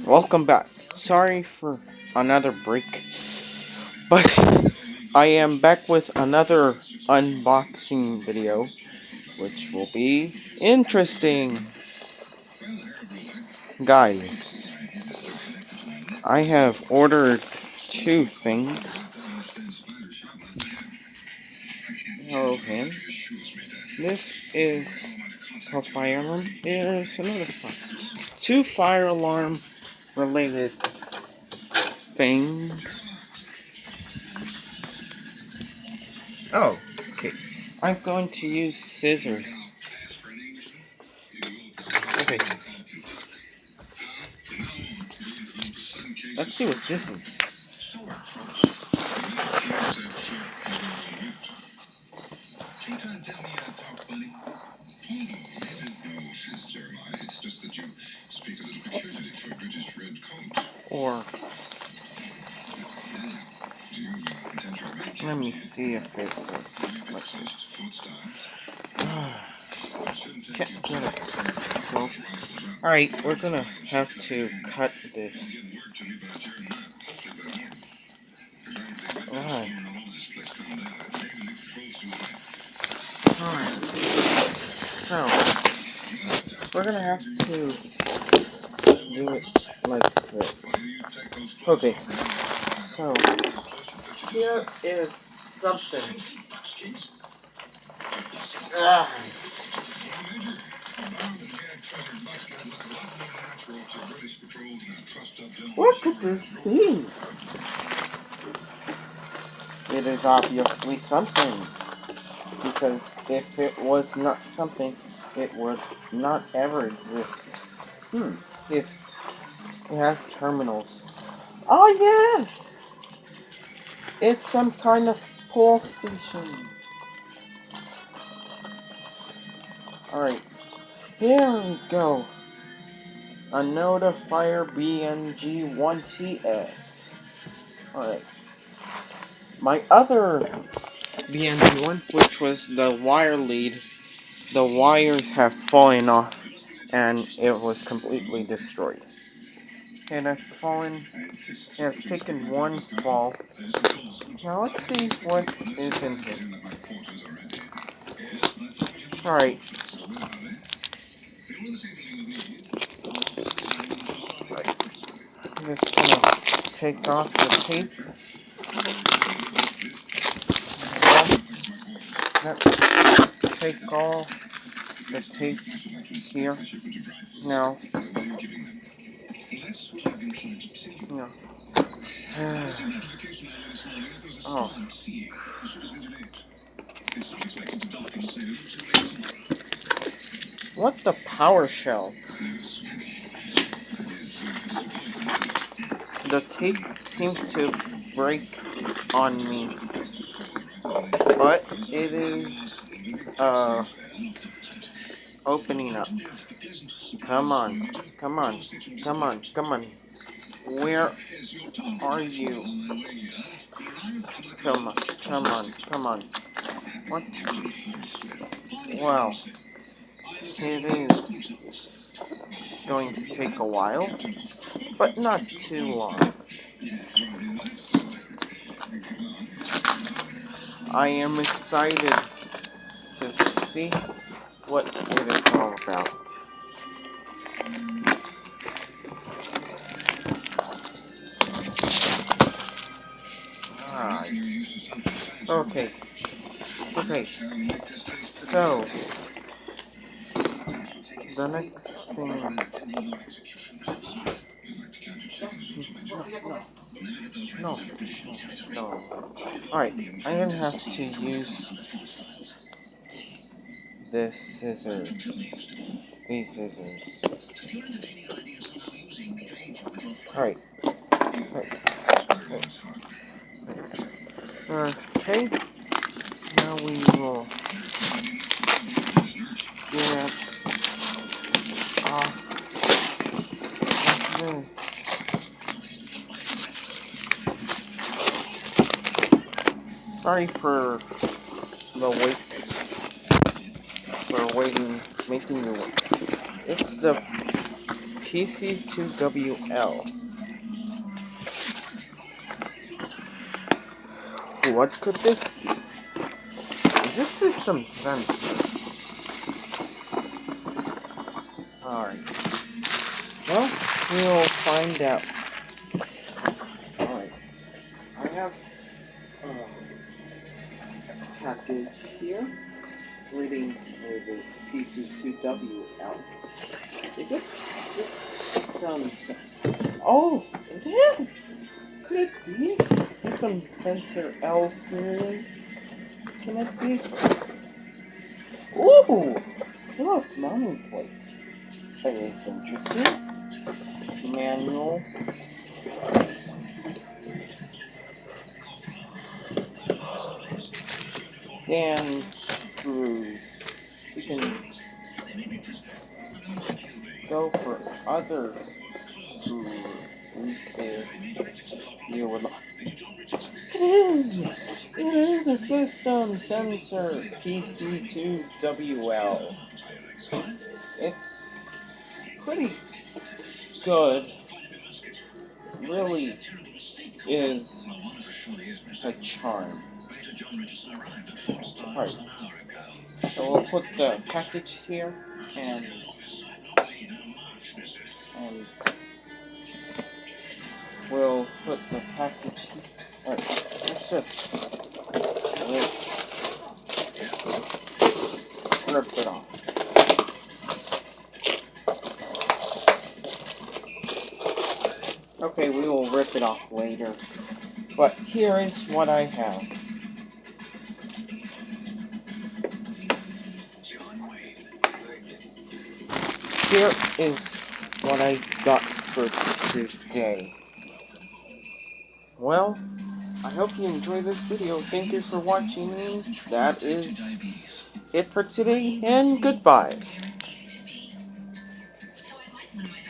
Welcome back. Sorry for another break, but I am back with another unboxing video, which will be interesting. Guys, I have ordered two things. Hello, hands. This is a fire alarm. Here's another two fire alarm related things. Oh, okay. I'm going to use scissors. Okay. Let's see what this is. Or let me see if it works like this. Can't get it. Well, alright, we're gonna have to cut this. Alright. Alright. So, we're gonna have to do it like this. Okay. So, here is something. Ah. What could this be? It is obviously something. Because if it was not something, it would not ever exist. It has terminals. Oh yes! It's some kind of pull station. Alright, here we go. A Notifier BNG1TS. Alright. My other BNG1, which was the wire lead, the wires have fallen off and it was completely destroyed. It has fallen, it has taken one fall. Now let's see what is in here. Alright. I'm just gonna take off the tape. Take all the tape here. Now. No. Oh. What the PowerShell? The tape seems to break on me, but it is opening up. Come on, come on, come on, come on. Where are you? Come on, come on, come on. What? Wow. It is going to take a while, but not too long. I am excited to see what it is all about. Ah. Okay. Okay. So, the next thing. No. No. Alright, I'm gonna have to use this scissors. These scissors. Alright. Okay. Now we will get off of this. Sorry for the wait. For waiting, making you wait. It's the PC2WL. What could this be? Is it system sensor? Alright. Well, we'll find out. Alright. I have a package here reading with this PC2WL. Is it system sensor? Oh, it is! Could it be? System sensor L series? Can it be? Ooh! Look, mounting plate. That is interesting. Manual. And screws. We can go for other screws if you would like. It is! It is a system sensor PC2WL. It's pretty good. Really is a charm. Alright. So we'll put the package here and we'll put the package here. Alright, let's just rip it off. Okay, we will rip it off later. But here is what I have. Here is what I got for today. Well, I hope you enjoyed this video. Thank you for watching. That is it for today, and goodbye.